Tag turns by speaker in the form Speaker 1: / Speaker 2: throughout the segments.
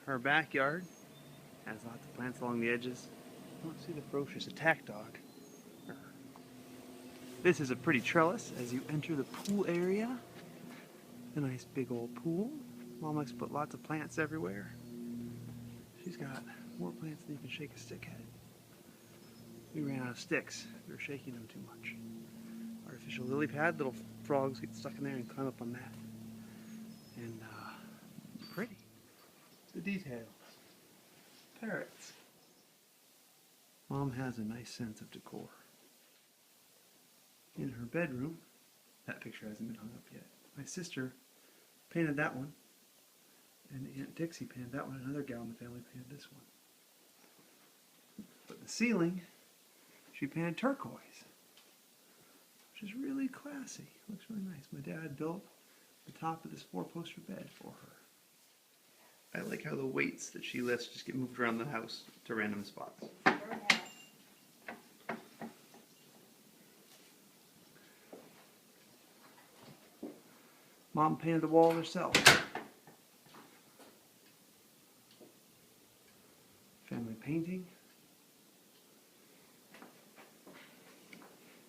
Speaker 1: Her backyard has lots of plants along the edges. I don't see the ferocious attack dog. This is a pretty trellis as you enter the pool area. A nice big old pool. Mom likes to put lots of plants everywhere. She's got more plants than you can shake a stick at. We ran out of sticks. We were shaking them too much. Artificial lily pad, little frogs get stuck in there and climb up on that. And pretty. The details. Parrots. Mom has a nice sense of decor. In her bedroom, that picture hasn't been hung up yet. My sister painted that one, and Aunt Dixie painted that one. Another gal in the family painted this one. But the ceiling, she painted turquoise, which is really classy. Looks really nice. My dad built the top of this 4-poster bed for her. I like how the weights that she lifts just get moved around the house to random spots. Mom painted the wall herself. Family painting.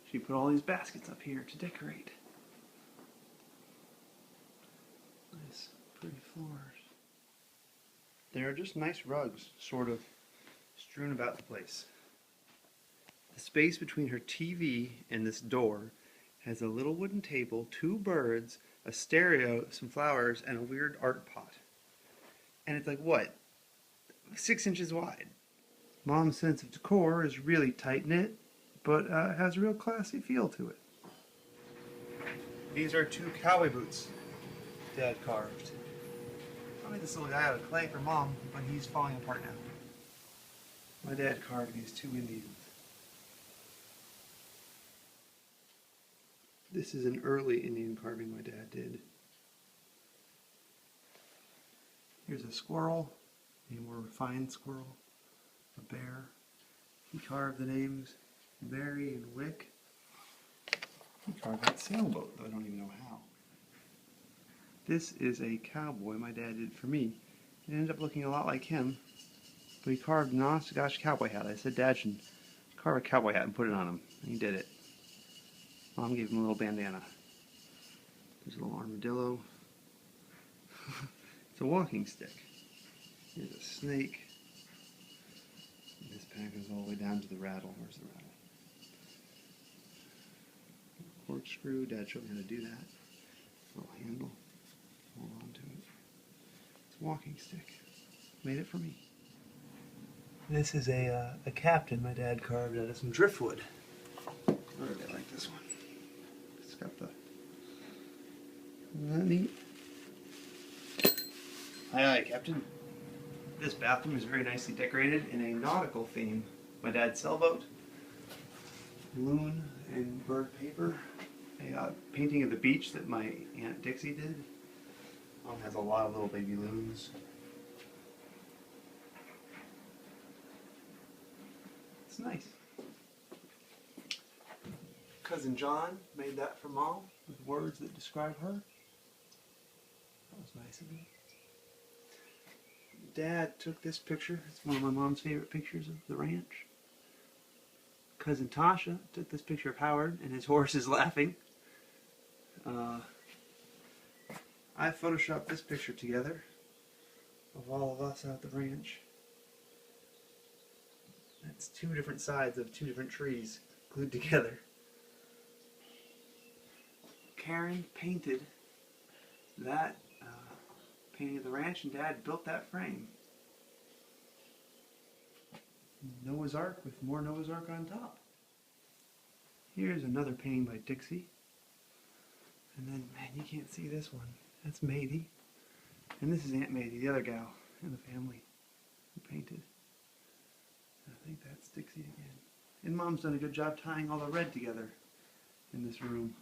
Speaker 1: She put all these baskets up here to decorate. Nice, pretty floors. There are just nice rugs, sort of strewn about the place. The space between her TV and this door has a little wooden table, 2 birds, a stereo, some flowers, and a weird art pot. And it's like, what? 6 inches wide. Mom's sense of decor is really tight-knit, but has a real classy feel to it. These are 2 cowboy boots Dad carved. I made this little guy out of clay for Mom, but he's falling apart now. My dad carved these 2 Indians. This is an early Indian carving my dad did. Here's a squirrel, a more refined squirrel, a bear. He carved the names Mary and Wick. He carved that sailboat, though I don't even know how. This is a cowboy my dad did for me. It ended up looking a lot like him, but he carved an honest-to-gosh cowboy hat. I said Dad should carve a cowboy hat and put it on him, and he did it. Mom gave him a little bandana. There's a little armadillo. It's a walking stick. Here's a snake. And this pack goes all the way down to the rattle. Where's the rattle? Corkscrew. Dad showed me how to do that. Little handle. Hold on to it. It's a walking stick. Made it for me. This is a captain my dad carved out of some driftwood. I really like this one. It's got the... Isn't that neat? Aye, Captain. This bathroom is very nicely decorated in a nautical theme. My dad's sailboat, loon and bird paper, a painting of the beach that my Aunt Dixie did. Mom has a lot of little baby loons. It's nice. Cousin John made that for Mom with words that describe her. That was nice of him. Dad took this picture. It's one of my mom's favorite pictures of the ranch. Cousin Tasha took this picture of Howard and his horse is laughing. I photoshopped this picture together of all of us out at the ranch. That's 2 different sides of 2 different trees glued together. Karen painted that painting of the ranch, and Dad built that frame. Noah's Ark with more Noah's Ark on top. Here's another painting by Dixie. And then, man, you can't see this one. That's Mady. And this is Aunt Mady, the other gal in the family who painted. I think that's Dixie again. And Mom's done a good job tying all the red together in this room.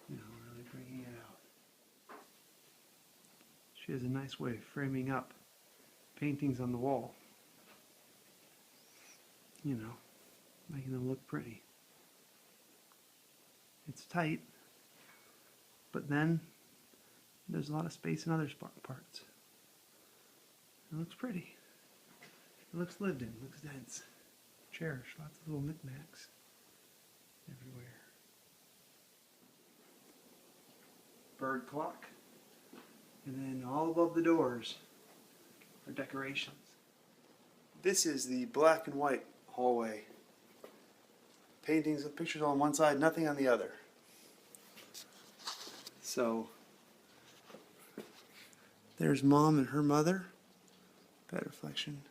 Speaker 1: You know, really bringing it out. She has a nice way of framing up paintings on the wall. You know, making them look pretty. It's tight, but then there's a lot of space in other parts. It looks pretty. It looks lived in. It looks dense. Cherished. Lots of little knickknacks everywhere. Bird clock. And then all above the doors are decorations. This is the black and white hallway. Paintings with pictures on one side, nothing on the other. So, there's Mom and her mother. That reflection.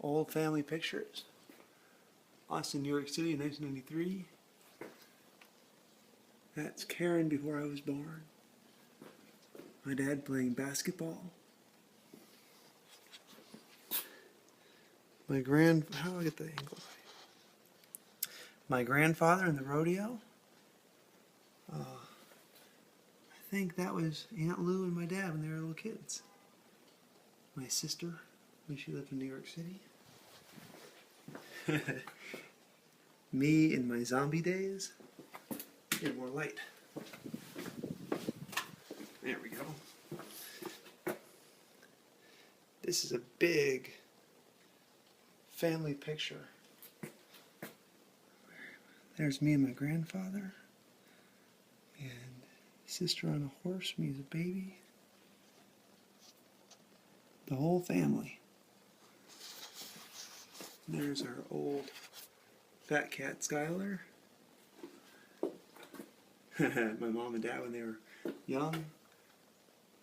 Speaker 1: Old family pictures. Us in New York City in 1993. That's Karen before I was born. My dad playing basketball. How do I get the angle right? My grandfather in the rodeo. I think that was Aunt Lou and my dad when they were little kids. My sister, when she lived in New York City. Me in my zombie days. Get more light. There we go. This is a big family picture. There's me and my grandfather. And sister on a horse, me as a baby. The whole family. There's our old fat cat Skylar. My mom and dad when they were young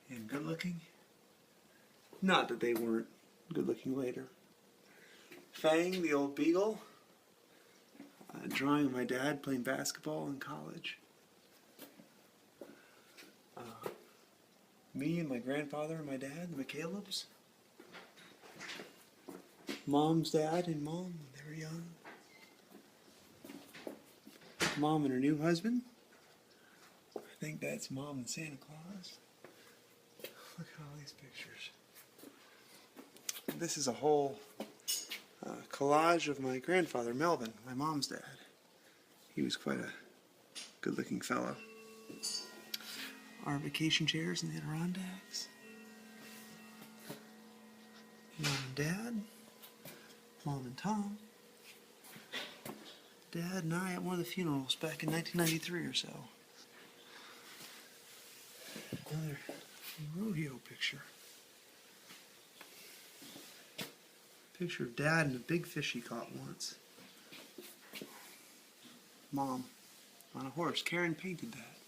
Speaker 1: and good looking. Not that they weren't good looking later. Fang, the old beagle. Drawing of my dad playing basketball in college. Me and my grandfather and my dad, the McCalebs. Mom's dad and mom when they were young. Mom and her new husband. I think that's Mom and Santa Claus. Look at all these pictures. This is a whole collage of my grandfather, Melvin, my mom's dad. He was quite a good-looking fellow. Our vacation chairs in the Adirondacks. Mom and Dad. Mom and Tom. Dad and I at one of the funerals back in 1993 or so. Another rodeo picture. Picture of Dad and a big fish he caught once. Mom on a horse. Karen painted that.